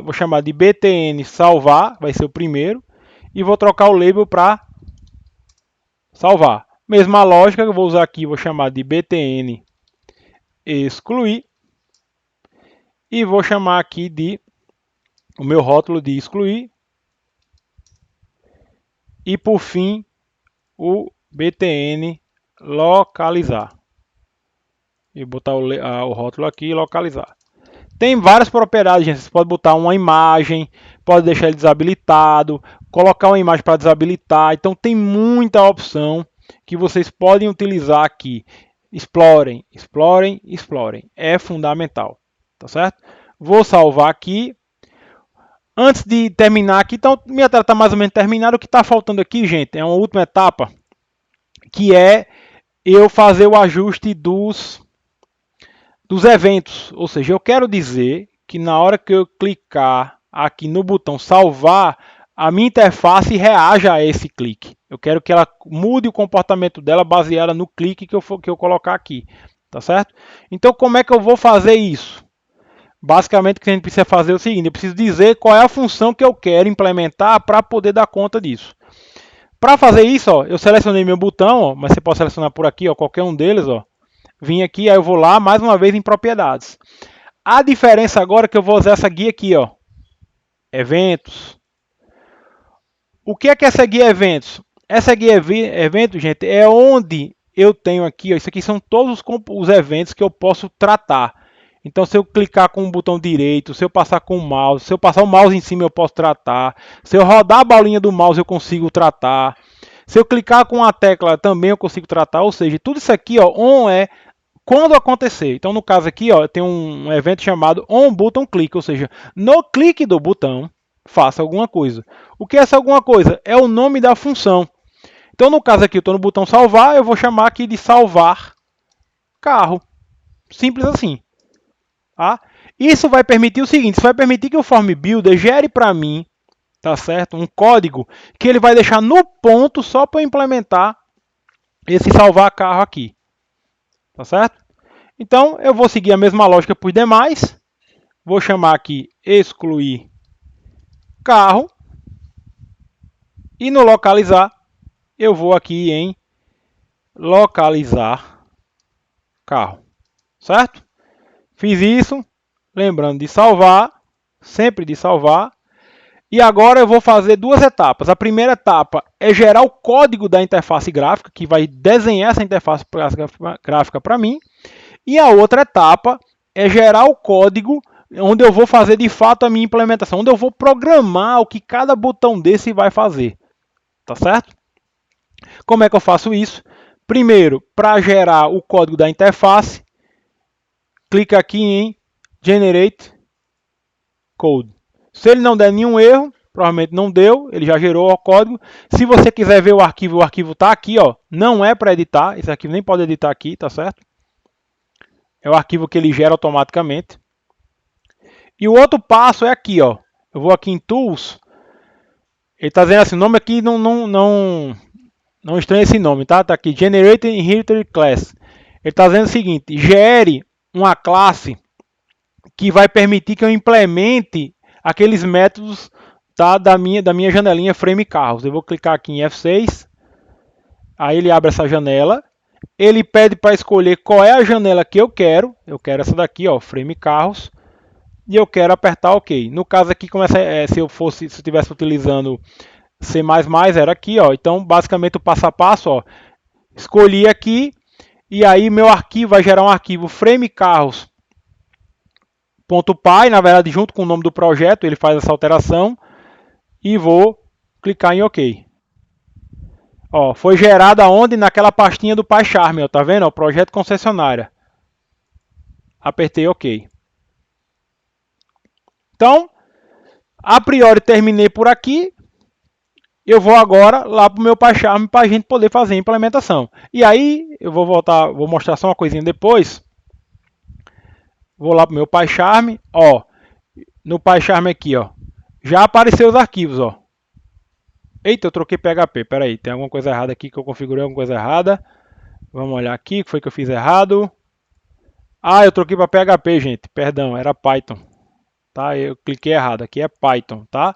vou chamar de BTN salvar, vai ser o primeiro, e vou trocar o label para salvar. Mesma lógica, eu vou usar aqui, vou chamar de BTN excluir, e vou chamar aqui de o meu rótulo de excluir, e por fim o BTN localizar. E botar o rótulo aqui e localizar. Tem várias propriedades, gente. Você pode botar uma imagem, pode deixar ele desabilitado, colocar uma imagem para desabilitar. Então tem muita opção que vocês podem utilizar aqui. Explorem, explorem, explorem. É fundamental, tá certo? Vou salvar aqui. Antes de terminar aqui, então minha tela está mais ou menos terminada. O que está faltando aqui, gente, é uma última etapa, que é eu fazer o ajuste dos eventos. Ou seja, eu quero dizer que na hora que eu clicar aqui no botão salvar, a minha interface reaja a esse clique. Eu quero que ela mude o comportamento dela baseada no clique que eu colocar aqui. Tá certo? Então, como é que eu vou fazer isso? Basicamente, o que a gente precisa fazer é o seguinte: eu preciso dizer qual é a função que eu quero implementar para poder dar conta disso. Para fazer isso, ó, eu selecionei meu botão, ó, mas você pode selecionar por aqui, ó, qualquer um deles. Ó. Vim aqui, aí eu vou lá, mais uma vez, em propriedades. A diferença agora é que eu vou usar essa guia aqui, ó, eventos. O que é essa guia eventos? Essa guia eventos, gente, é onde eu tenho aqui, ó, isso aqui são todos os eventos que eu posso tratar. Então, se eu clicar com o botão direito, se eu passar com o mouse, se eu passar o mouse em cima, eu posso tratar. Se eu rodar a bolinha do mouse, eu consigo tratar. Se eu clicar com a tecla, também eu consigo tratar. Ou seja, tudo isso aqui, ó, on é quando acontecer. Então, no caso aqui, ó, tem um evento chamado onButtonClick, ou seja, no clique do botão, faça alguma coisa. O que é essa alguma coisa? É o nome da função. Então, no caso aqui, eu estou no botão salvar, eu vou chamar aqui de salvar carro. Simples assim. Tá? Isso vai permitir o seguinte, isso vai permitir que o Form Builder gere para mim, tá certo? Um código que ele vai deixar no ponto só para implementar esse salvar carro aqui. Tá certo? Então, eu vou seguir a mesma lógica para os demais. Vou chamar aqui excluir carro. E no localizar, eu vou aqui em localizar carro. Certo? Fiz isso, lembrando de salvar, sempre de salvar. E agora eu vou fazer duas etapas. A primeira etapa é gerar o código da interface gráfica, que vai desenhar essa interface gráfica para mim. E a outra etapa é gerar o código onde eu vou fazer de fato a minha implementação, onde eu vou programar o que cada botão desse vai fazer. Tá certo? Como é que eu faço isso? Primeiro, para gerar o código da interface, clica aqui em Generate Code. Se ele não der nenhum erro, provavelmente não deu, ele já gerou o código. Se você quiser ver o arquivo está aqui, ó, não é para editar, esse arquivo nem pode editar aqui, tá certo? É o arquivo que ele gera automaticamente. E o outro passo é aqui, ó. Eu vou aqui em Tools. Ele está dizendo assim, o nome aqui não estranha esse nome, tá? Tá aqui, Generate Inherited Class. Ele está dizendo o seguinte, gere uma classe que vai permitir que eu implemente aqueles métodos, tá, da minha janelinha Frame Carros. Eu vou clicar aqui em F6, aí ele abre essa janela, ele pede para escolher qual é a janela que eu quero essa daqui, ó, Frame Carros, e eu quero apertar OK. No caso aqui, se eu estivesse utilizando C++, era aqui, ó. Então, basicamente o passo a passo, ó, Escolhi aqui, e aí meu arquivo vai gerar um arquivo framecarros.py, na verdade junto com o nome do projeto, ele faz essa alteração, e vou clicar em OK. Ó, foi gerada onde? Naquela pastinha do PyCharm, ó, tá vendo? Ó, projeto concessionária. Apertei OK. Então, a priori terminei por aqui. Eu vou agora lá para o meu PyCharm para a gente poder fazer a implementação. E aí eu vou voltar, vou mostrar só uma coisinha depois. Vou lá para o meu PyCharm, ó, no PyCharm aqui, ó, já apareceu os arquivos, ó. Eita, eu troquei PHP, peraí, tem alguma coisa errada aqui que eu configurei alguma coisa errada. Vamos olhar aqui, o que foi que eu fiz errado. Ah, eu troquei para PHP, gente, perdão, era Python. Tá, eu cliquei errado, aqui é Python, tá?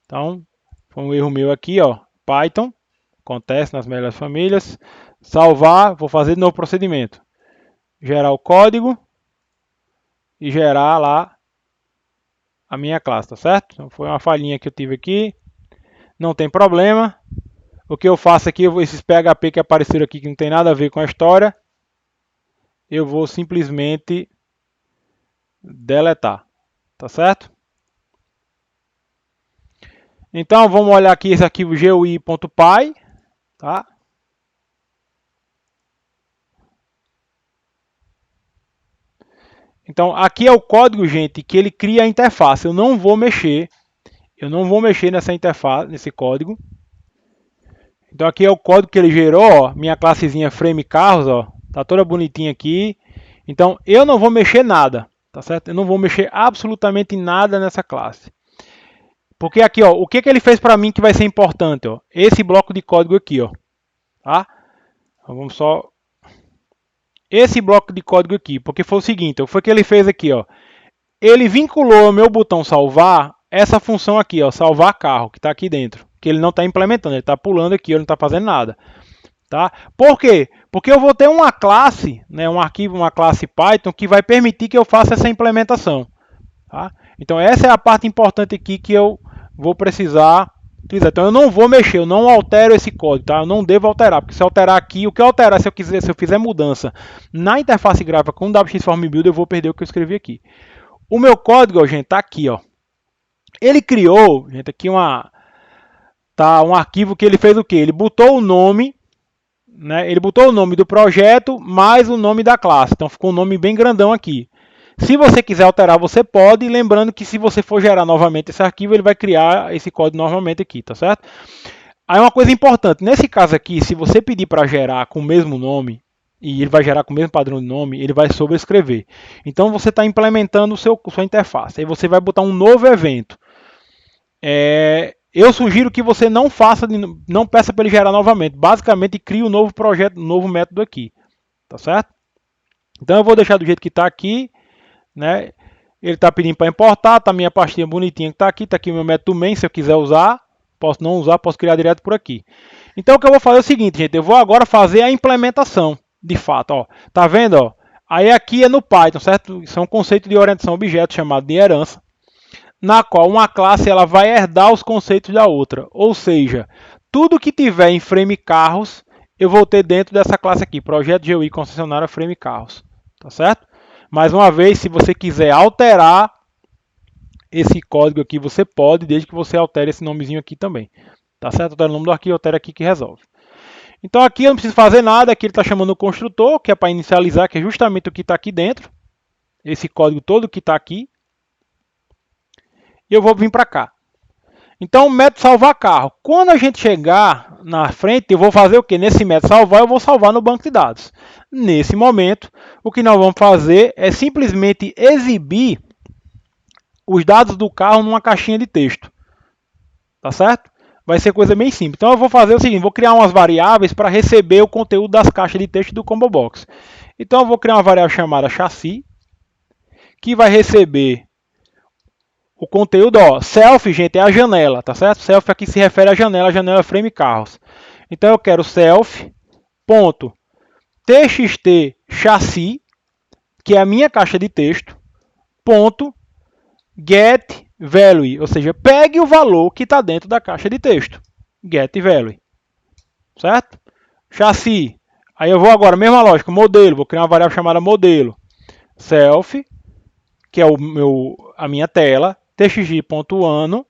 Então, foi um erro meu aqui, ó, Python. Acontece nas melhores famílias. Salvar, vou fazer de novo procedimento. Gerar o código e gerar lá a minha classe, tá certo? Então foi uma falhinha que eu tive aqui. Não tem problema. O que eu faço aqui, esses PHP que apareceram aqui que não tem nada a ver com a história, eu vou simplesmente deletar, tá certo? Então vamos olhar aqui esse arquivo gui.py, tá? Então aqui é o código, gente, que ele cria a interface. Eu não vou mexer nessa interface, nesse código. Então aqui é o código que ele gerou, ó, minha classezinha frame carros, ó, tá toda bonitinha aqui. Então eu não vou mexer nada, tá certo? Eu não vou mexer absolutamente nada nessa classe. Porque aqui, ó, o que ele fez para mim que vai ser importante, ó, esse bloco de código aqui, ó, tá? Então, vamos só esse bloco de código aqui, porque foi o seguinte, ó, foi o que ele fez aqui, ó. Ele vinculou o meu botão salvar essa função aqui, ó, salvar carro, que está aqui dentro, que ele não está implementando, ele está pulando aqui, ele não está fazendo nada. Tá? Por quê? Porque eu vou ter uma classe, né, um arquivo, uma classe Python, que vai permitir que eu faça essa implementação. Tá? Então essa é a parte importante aqui que eu vou precisar utilizar. Então eu não vou mexer, eu não altero esse código, tá? Eu não devo alterar, porque se eu alterar aqui, o que eu alterar se eu fizer mudança na interface gráfica com o WX Form Builder, eu vou perder o que eu escrevi aqui. O meu código, ó, gente, tá aqui, ó. Ele criou, gente, aqui um arquivo que ele fez o quê? Ele botou o nome, né? Ele botou o nome do projeto mais o nome da classe. Então ficou um nome bem grandão aqui. Se você quiser alterar, você pode, lembrando que se você for gerar novamente esse arquivo, ele vai criar esse código novamente aqui, tá certo? Aí uma coisa importante, nesse caso aqui, se você pedir para gerar com o mesmo nome, e ele vai gerar com o mesmo padrão de nome, ele vai sobrescrever. Então você está implementando sua interface. Aí você vai botar um novo evento. Eu sugiro que você não peça para ele gerar novamente. Basicamente, crie um novo projeto, um novo método aqui. Tá certo? Então eu vou deixar do jeito que está aqui. Né? Ele está pedindo para importar. Tá a minha pastinha bonitinha que está aqui. Está aqui o meu método main. Se eu quiser usar, posso não usar, posso criar direto por aqui. Então o que eu vou fazer é o seguinte, gente. Eu vou agora fazer a implementação. De fato, ó. Tá vendo? Ó? Aí aqui é no Python, certo? Isso é um conceito de orientação a objeto chamado de herança, na qual uma classe ela vai herdar os conceitos da outra. Ou seja, tudo que tiver em frame carros, eu vou ter dentro dessa classe aqui, projeto GUI concessionária frame carros. Tá certo? Mais uma vez, se você quiser alterar esse código aqui, você pode, desde que você altere esse nomezinho aqui também. Tá certo? Altera o nome do arquivo, altera aqui que resolve. Então aqui eu não preciso fazer nada, aqui ele está chamando o construtor, que é para inicializar, que é justamente o que está aqui dentro. Esse código todo que está aqui. E eu vou vir para cá. Então, o método salvar carro. Quando a gente chegar na frente, eu vou fazer o que? Nesse método salvar, eu vou salvar no banco de dados. Nesse momento, o que nós vamos fazer é simplesmente exibir os dados do carro numa caixinha de texto. Tá certo? Vai ser coisa bem simples. Então, eu vou fazer o seguinte, vou criar umas variáveis para receber o conteúdo das caixas de texto do Combo Box. Então, eu vou criar uma variável chamada chassi, que vai receber o conteúdo, ó, self, gente, é a janela, tá certo? Self aqui se refere à janela frame carros. Então eu quero self.txt chassi, que é a minha caixa de texto, ponto get value, ou seja, pegue o valor que está dentro da caixa de texto. Get value, certo? chassi. Aí eu vou agora, mesma lógica, modelo, vou criar uma variável chamada modelo. Self, que é a minha tela, txg.ano,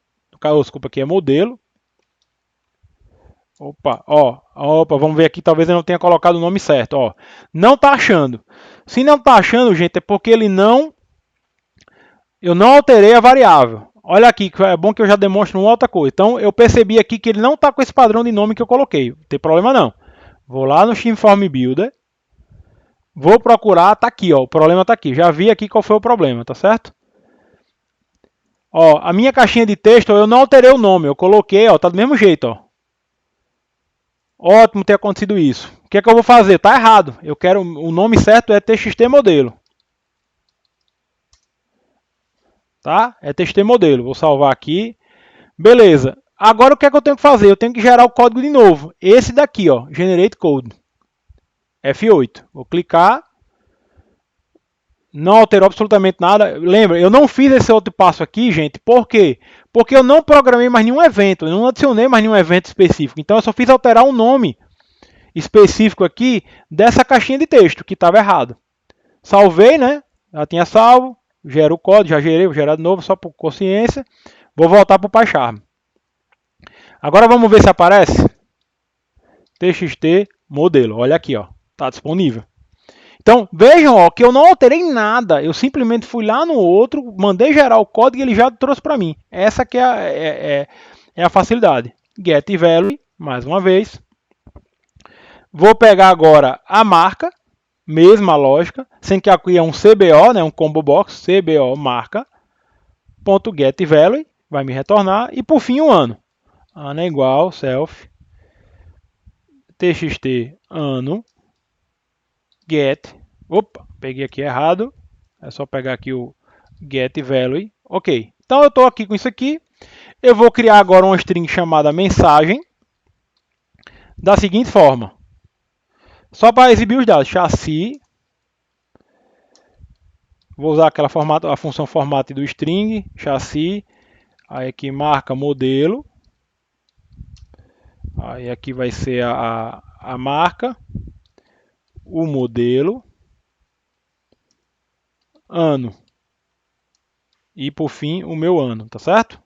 desculpa, aqui é modelo. Opa, vamos ver aqui, talvez eu não tenha colocado o nome certo, ó. Não está achando. Se não está achando, gente, é porque eu não alterei a variável. Olha aqui, é bom que eu já demonstro uma outra coisa. Então, eu percebi aqui que ele não está com esse padrão de nome que eu coloquei. Não tem problema não. Vou lá no Streamform Builder. Vou procurar, tá aqui, ó. O problema está aqui. Já vi aqui qual foi o problema, tá certo? Ó, a minha caixinha de texto, eu não alterei o nome. Eu coloquei, ó, tá do mesmo jeito, ó. Ótimo ter acontecido isso. O que é que eu vou fazer? Tá errado. Eu quero, o nome certo é txt modelo. Tá? É txt modelo. Vou salvar aqui. Beleza. Agora o que é que eu tenho que fazer? Eu tenho que gerar o código de novo. Esse daqui, ó, Generate Code. F8. Vou clicar. Não alterou absolutamente nada. Lembra, eu não fiz esse outro passo aqui, gente. Por quê? Porque eu não programei mais nenhum evento. Eu não adicionei mais nenhum evento específico. Então eu só fiz alterar o nome específico aqui dessa caixinha de texto que estava errado. Salvei, né? Já tinha salvo. Gero o código, já gerei, vou gerar de novo só por consciência. Vou voltar para o PyCharm. Agora vamos ver se aparece. TXT modelo. Olha aqui, ó. Está disponível. Então, vejam ó, que eu não alterei nada. Eu simplesmente fui lá no outro, mandei gerar o código e ele já trouxe para mim. Essa que é a facilidade. Get value, mais uma vez. Vou pegar agora a marca, mesma lógica, sem que aqui é um CBO, né, um combo box, CBO marca, ponto get value, vai me retornar, e por fim o ano. Ano é igual, self, txt ano, get, opa, peguei aqui errado, é só pegar aqui o get value, ok. Então eu estou aqui com isso aqui, eu vou criar agora uma string chamada mensagem, da seguinte forma, só para exibir os dados, chassi, vou usar a função format do string, chassi, aí aqui marca modelo, aí aqui vai ser a marca, o modelo, ano e por fim o meu ano, tá certo?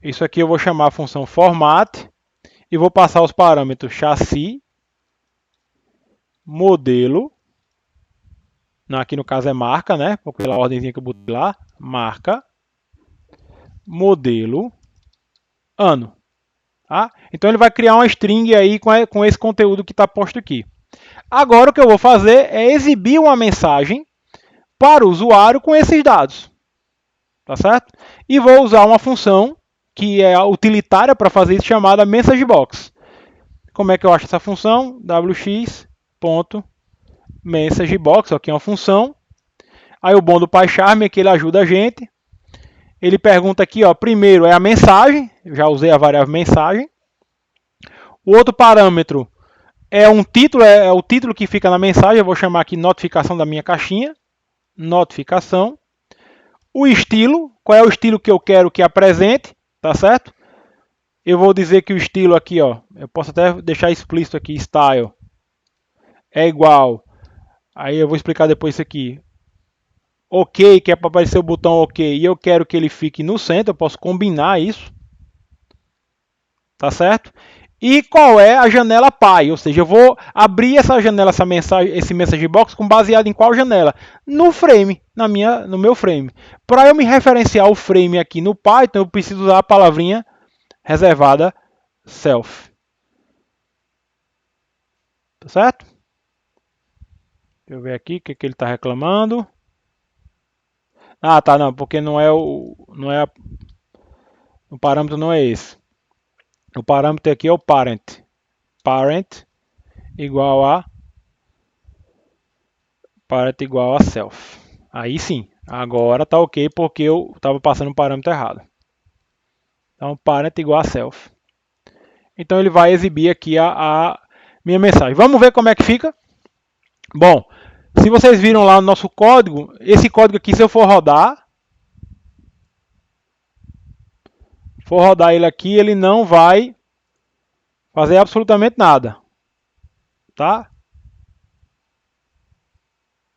Isso aqui eu vou chamar a função format e vou passar os parâmetros chassi, modelo, aqui no caso é marca, né? Pela ordemzinha que eu botei lá, marca, modelo, ano. Tá? Então ele vai criar uma string aí com esse conteúdo que está posto aqui. Agora o que eu vou fazer é exibir uma mensagem para o usuário com esses dados. Tá certo? E vou usar uma função que é utilitária para fazer isso, chamada MessageBox. Como é que eu acho essa função? wx.messagebox, aqui é uma função. Aí o bom do PyCharm é que ele ajuda a gente. Ele pergunta aqui, ó, primeiro é a mensagem, eu já usei a variável mensagem. O outro parâmetro é um título, é o título que fica na mensagem, eu vou chamar aqui notificação da minha caixinha, notificação. O estilo, qual é o estilo que eu quero que apresente, tá certo? Eu vou dizer que o estilo aqui, ó, eu posso até deixar explícito aqui, style, é igual, aí eu vou explicar depois isso aqui, ok, que é para aparecer o botão ok, e eu quero que ele fique no centro, eu posso combinar isso, tá certo? E qual é a janela Py, ou seja, eu vou abrir essa janela, essa mensagem, esse message box com baseado em qual janela? No frame, no meu frame. Para eu me referenciar o frame aqui no Python, eu preciso usar a palavrinha reservada self. Tá certo? Deixa eu ver aqui o que ele está reclamando. Ah, tá, não, porque o parâmetro não é esse. O parâmetro aqui é o parent. Parent igual a self. Aí sim, agora tá ok porque eu estava passando o parâmetro errado. Então, parent igual a self. Então ele vai exibir aqui a minha mensagem. Vamos ver como é que fica? Bom, se vocês viram lá no nosso código, esse código aqui, se eu for rodar ele aqui, ele não vai fazer absolutamente nada. tá?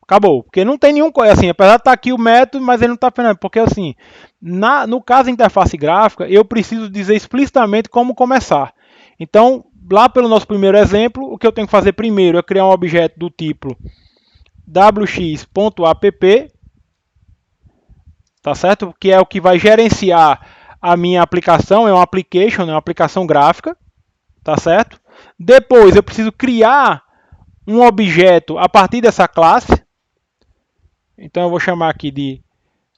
Acabou, porque não tem nenhum, assim, apesar de estar aqui o método, mas ele não está funcionando, porque assim, no caso da interface gráfica, eu preciso dizer explicitamente como começar. Então, lá pelo nosso primeiro exemplo, o que eu tenho que fazer primeiro é criar um objeto do tipo wx.app, tá certo? Que é o que vai gerenciar a minha aplicação, é uma application, é uma aplicação gráfica, tá certo? Depois eu preciso criar um objeto a partir dessa classe. Então eu vou chamar aqui de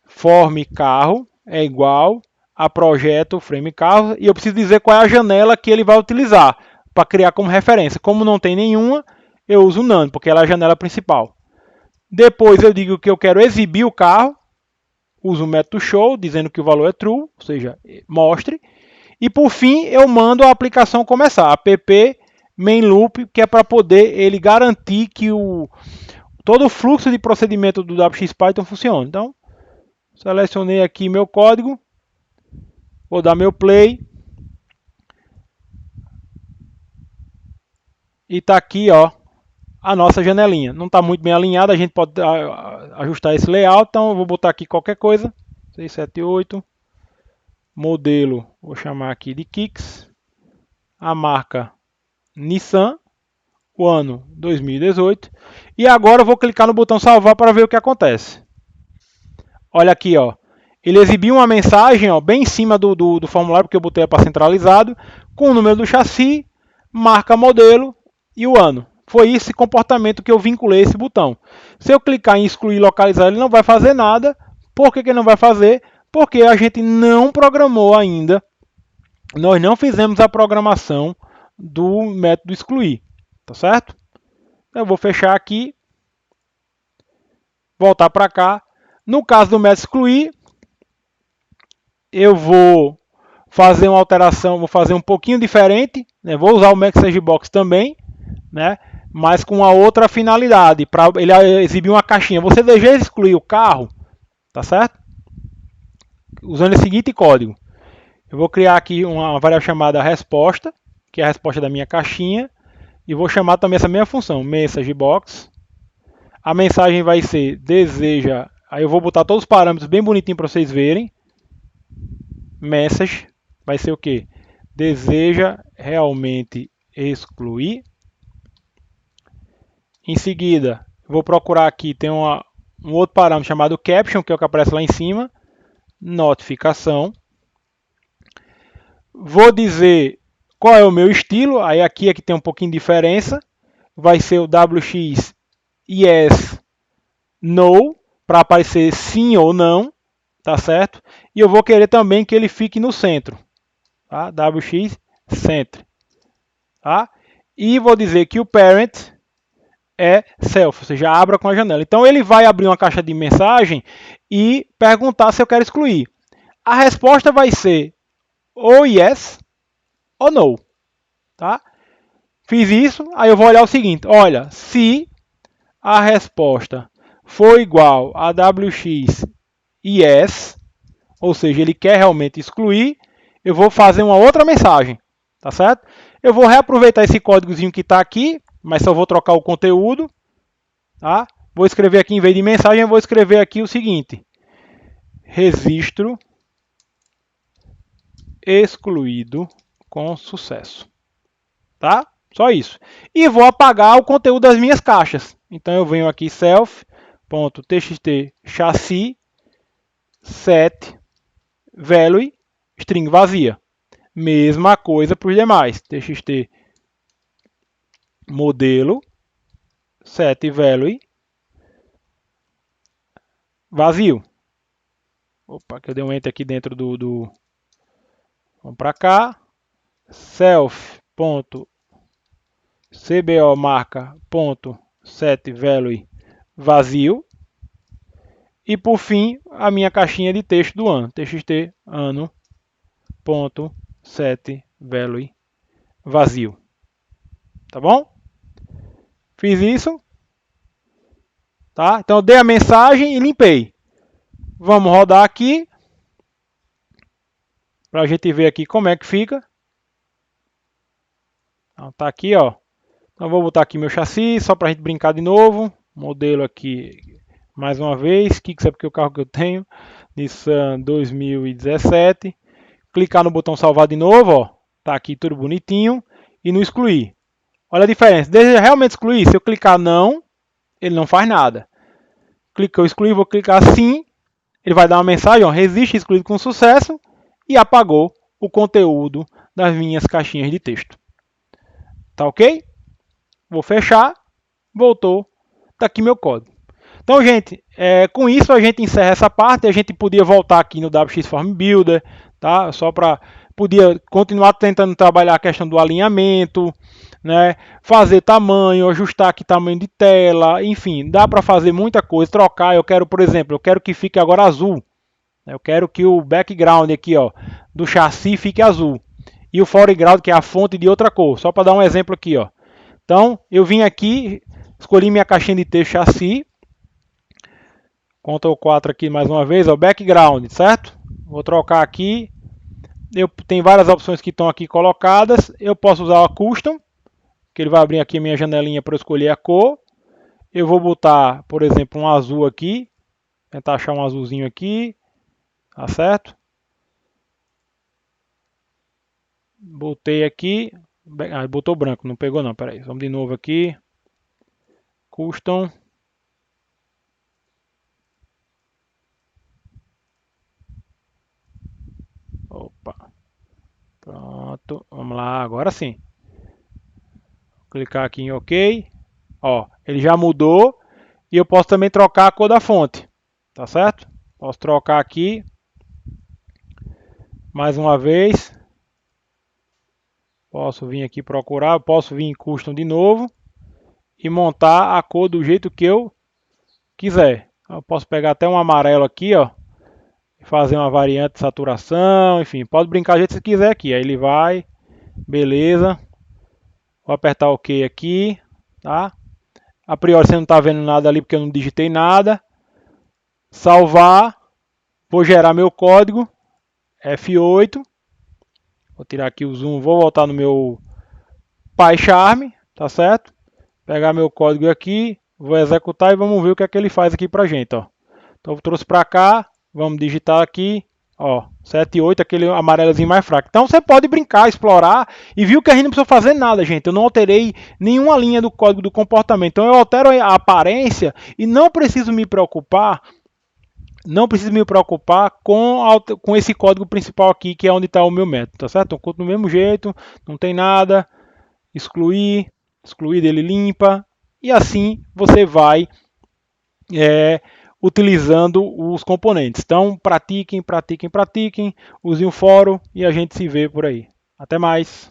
form carro é igual a projeto frame carro e eu preciso dizer qual é a janela que ele vai utilizar para criar como referência. Como não tem nenhuma, eu uso none, porque ela é a janela principal. Depois eu digo que eu quero exibir o carro, uso o método show, dizendo que o valor é true, ou seja, mostre. E por fim, eu mando a aplicação começar, app main loop, que é para poder ele garantir que todo o fluxo de procedimento do WX-Python funcione. Então, selecionei aqui meu código, vou dar meu play. E está aqui, ó, a nossa janelinha. Não está muito bem alinhada, a gente pode ajustar esse layout, então eu vou botar aqui qualquer coisa. 678, modelo, vou chamar aqui de Kicks, a marca Nissan, o ano 2018. E agora eu vou clicar no botão salvar para ver o que acontece. Olha aqui, ó. Ele exibiu uma mensagem, ó, bem em cima do formulário, porque eu botei para centralizado, com o número do chassi, marca modelo e o ano. Foi esse comportamento que eu vinculei esse botão. Se eu clicar em excluir e localizar, ele não vai fazer nada. Por que ele não vai fazer? Porque a gente não programou ainda, nós não fizemos a programação do método excluir, tá certo? Eu vou fechar aqui, voltar para cá. No caso do método excluir, eu vou fazer uma alteração, vou fazer um pouquinho diferente, né? Vou usar o MaxSageBox também, né? Mas com uma outra finalidade, para ele exibir uma caixinha. Você deseja excluir o carro, tá certo? Usando o seguinte código. Eu vou criar aqui uma variável chamada resposta, que é a resposta da minha caixinha, e vou chamar também essa mesma função, MessageBox. A mensagem vai ser deseja, aí eu vou botar todos os parâmetros bem bonitinho para vocês verem. Message vai ser o que? Deseja realmente excluir. Em seguida, vou procurar aqui, tem um outro parâmetro chamado caption, que é o que aparece lá em cima. Notificação. Vou dizer qual é o meu estilo, aí aqui é que tem um pouquinho de diferença. Vai ser o WX yes, no, para aparecer sim ou não, tá certo? E eu vou querer também que ele fique no centro, tá? WX center, tá? E vou dizer que o parent é self, ou seja, abra com a janela. Então ele vai abrir uma caixa de mensagem e perguntar se eu quero excluir. A resposta vai ser ou yes ou no, tá? Fiz isso, aí eu vou olhar o seguinte, olha, se a resposta for igual a WX yes, ou seja, ele quer realmente excluir, eu vou fazer uma outra mensagem, tá certo? Eu vou reaproveitar esse códigozinho que está aqui, mas só vou trocar o conteúdo, tá? Vou escrever aqui, em vez de mensagem, eu vou escrever aqui o seguinte, registro excluído com sucesso, tá? Só isso. E vou apagar o conteúdo das minhas caixas. Então eu venho aqui self.txt chassi set value string vazia. Mesma coisa para os demais. txt modelo set value vazio. Opa, que eu dei um enter aqui dentro do... Vamos para cá. Self.cbo marca.set value vazio. E por fim, a minha caixinha de texto do ano. txt ano.set value vazio. Tá bom? Fiz isso. Tá? Então eu dei a mensagem e limpei. Vamos rodar aqui. Para a gente ver aqui como é que fica. Então, tá aqui, ó. Então vou botar aqui meu chassi, só para a gente brincar de novo. Modelo aqui, mais uma vez, Kicks é porque o carro que eu tenho, Nissan 2017. Clicar no botão salvar de novo, ó, tá aqui tudo bonitinho. E no excluir. Olha a diferença, deseja realmente excluir? Se eu clicar não, ele não faz nada. Clicou excluir, vou clicar sim, ele vai dar uma mensagem, ó, registro excluído com sucesso, e apagou o conteúdo das minhas caixinhas de texto. Tá ok? Vou fechar, voltou, tá aqui meu código. Então, gente, com isso a gente encerra essa parte. A gente podia voltar aqui no WX Form Builder, tá? Só para podia continuar tentando trabalhar a questão do alinhamento, né? Fazer tamanho, ajustar aqui tamanho de tela, enfim, dá para fazer muita coisa. Trocar, eu quero, por exemplo, eu quero que fique agora azul. Eu quero que o background aqui, ó, do chassi fique azul e o foreground, que é a fonte, de outra cor. Só para dar um exemplo aqui, ó. Então, eu vim aqui, escolhi minha caixinha de texto chassi. Ctrl 4 aqui mais uma vez, ó, background, certo? Vou trocar aqui. Tem várias opções que estão aqui colocadas. Eu posso usar o custom, que ele vai abrir aqui a minha janelinha para eu escolher a cor. Eu vou botar, por exemplo, um azul aqui. Tentar achar um azulzinho aqui. Tá certo? Botei aqui. Ah, botou branco, não pegou não, peraí. Vamos de novo aqui. Custom. Opa. Pronto. Vamos lá, agora sim. Clicar aqui em OK. Ó, ele já mudou. E eu posso também trocar a cor da fonte. Tá certo? Posso trocar aqui. Mais uma vez. Posso vir aqui procurar. Posso vir em Custom de novo. E montar a cor do jeito que eu quiser. Eu posso pegar até um amarelo aqui, ó. E fazer uma variante de saturação. Enfim, pode brincar do jeito que você quiser aqui. Aí ele vai. Beleza. Vou apertar OK aqui. Tá? A priori você não está vendo nada ali porque eu não digitei nada. Salvar. Vou gerar meu código. F8. Vou tirar aqui o zoom. Vou voltar no meu PyCharm. Tá certo? Pegar meu código aqui. Vou executar e vamos ver o que é que ele faz aqui pra gente. Ó. Então eu trouxe para cá. Vamos digitar aqui. Ó, 7.8, aquele amarelozinho mais fraco. Então você pode brincar, explorar e viu que a gente não precisa fazer nada, gente. Eu não alterei nenhuma linha do código do comportamento. Então eu altero a aparência e não preciso me preocupar. Não preciso me preocupar com esse código principal aqui, que é onde está o meu método, tá certo? Eu conto do mesmo jeito, não tem nada. Excluir, ele limpa. E assim você vai utilizando os componentes. Então, pratiquem, pratiquem, pratiquem, usem o fórum e a gente se vê por aí. Até mais!